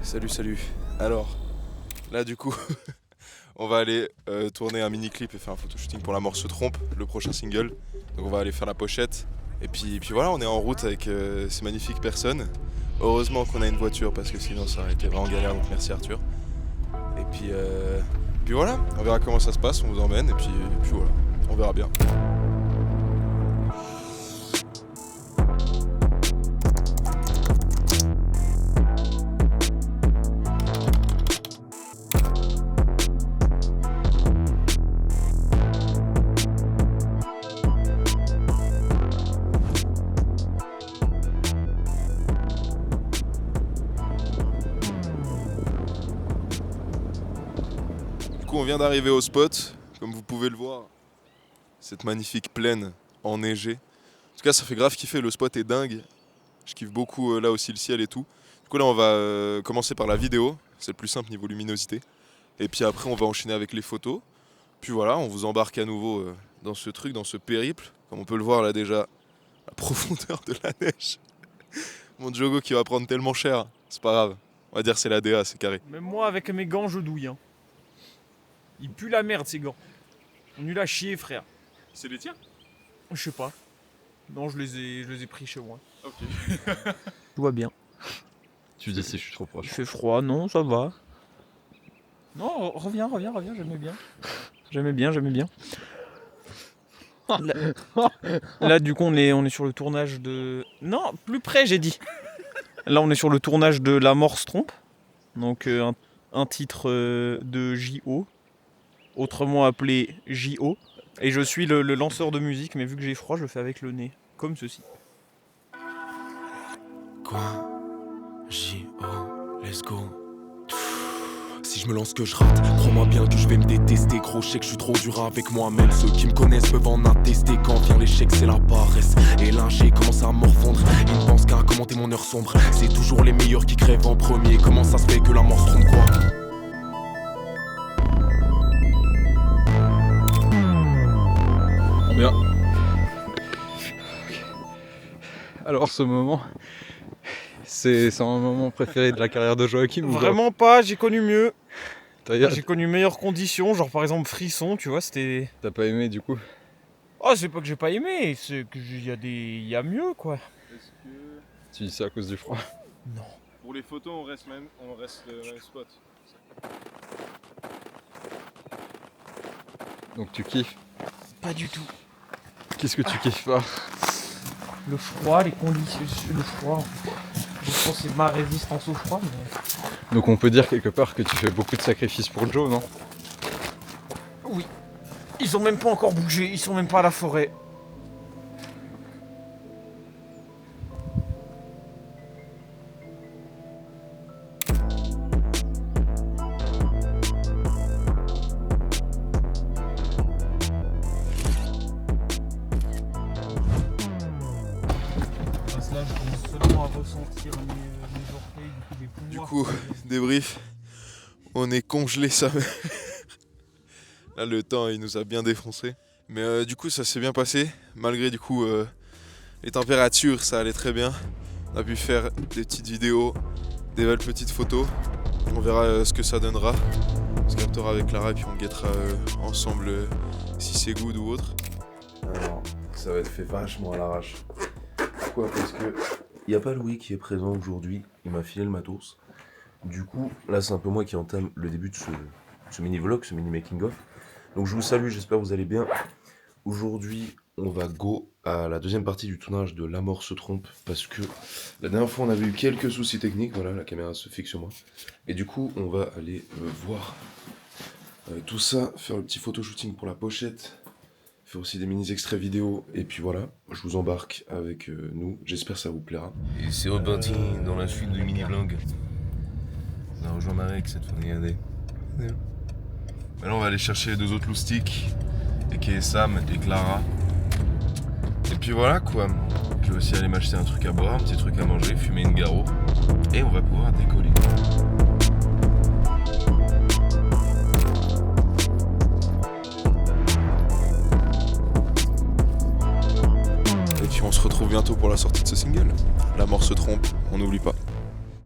Salut. Alors, là du coup, on va aller tourner un mini-clip et faire un photoshooting pour La Mort se trompe, le prochain single. Donc on va aller faire la pochette. Et puis voilà, on est en route avec ces magnifiques personnes. Heureusement qu'on a une voiture parce que sinon ça aurait été vraiment galère, donc merci Arthur. Et puis voilà, on verra comment ça se passe, on vous emmène et puis voilà, on verra bien. Du coup on vient d'arriver au spot, comme vous pouvez le voir, cette magnifique plaine enneigée. En tout cas ça fait grave kiffer, le spot est dingue. Je kiffe beaucoup là aussi le ciel et tout. Du coup là on va commencer par la vidéo, c'est le plus simple niveau luminosité. Et puis après on va enchaîner avec les photos. Puis voilà, on vous embarque à nouveau dans ce truc, dans ce périple. Comme on peut le voir là déjà, la profondeur de la neige. Mon Diogo qui va prendre tellement cher, c'est pas grave. On va dire c'est la DA, c'est carré. Même moi avec mes gants je douille. Ils puent la merde ces gants. On nul à chier frère. C'est les tiens? Je sais pas. Non je les ai pris chez moi. Ok. Tout va bien. Tu dis si je suis trop proche. Il fait froid, non ça va. Non reviens, j'aimais bien. Là du coup on est sur le tournage de... Non, plus près j'ai dit. Là on est sur le tournage de La Mort se trompe. Donc un titre de J.O. Autrement appelé J.O. Et je suis le lanceur de musique, mais vu que j'ai froid, je le fais avec le nez. Comme ceci. Quoi? J.O. Let's go. Si je me lance que je rate, crois-moi bien que je vais me détester. Gros, je sais que je suis trop dur avec moi-même. Ceux qui me connaissent peuvent en attester. Quand vient l'échec, c'est la paresse. Et là, j'ai commencé à me refondre. Ils ne pensent qu'à commenter mon heure sombre. C'est toujours les meilleurs qui crèvent en premier. Comment ça se fait que la mort se trompe quoi? Bien. Alors ce moment, c'est un moment préféré de la carrière de Joachim ou Vraiment pas, j'ai connu mieux. T'as J'ai connu meilleures conditions, genre par exemple frisson, tu vois, c'était... pas aimé du coup? Oh, c'est pas que j'ai pas aimé, c'est que il y a mieux, quoi. Est-ce que Tu dis ça à cause du froid? Non. pour les photos on reste le même spot? Donc tu kiffes? Pas du tout. Qu'est-ce que tu kiffes pas? Le froid, les conditions, le froid. Je pense que c'est ma résistance au froid, mais... Donc on peut dire quelque part que tu fais beaucoup de sacrifices pour Joe, non? Oui. Ils ont même pas encore bougé, ils sont même pas à la forêt. Là, je commence seulement à ressentir mes orteils, Du des coup, pouvoirs. débrief, on est congelé sa mère. Là le temps il nous a bien défoncé. Mais du coup ça s'est bien passé. Malgré du coup les températures ça allait très bien. On a pu faire des petites vidéos, des belles petites photos. On verra ce que ça donnera. On se captera avec Clara et puis on guettera ensemble si c'est good ou autre. Alors, ça va être fait vachement à l'arrache. Pourquoi? Parce que il n'y a pas Louis qui est présent aujourd'hui, il m'a filé le matos. Du coup, là c'est un peu moi qui entame le début de ce mini-vlog, ce mini-making-of. Donc je vous salue, j'espère que vous allez bien. Aujourd'hui, on va go à la deuxième partie du tournage de La Mort se trompe. Parce que la dernière fois, on avait eu quelques soucis techniques. Voilà, la caméra se fixe sur moi. Et du coup, on va aller voir tout ça, faire le petit photoshooting pour la pochette. Faire aussi des mini-extraits vidéo. Et puis voilà, je vous embarque avec nous. J'espère que ça vous plaira. Et c'est reparti dans la suite du mini-vlog. On a rejoint Marek cette fois, regardez. Maintenant on va aller chercher les deux autres loustiques, et qui est Sam et Clara. Et puis voilà quoi. Je vais aussi aller m'acheter un truc à boire, un petit truc à manger, fumer une garo. Et on va pouvoir décoller. Et puis on se retrouve bientôt pour la sortie de ce single. La Mort se trompe, on n'oublie pas.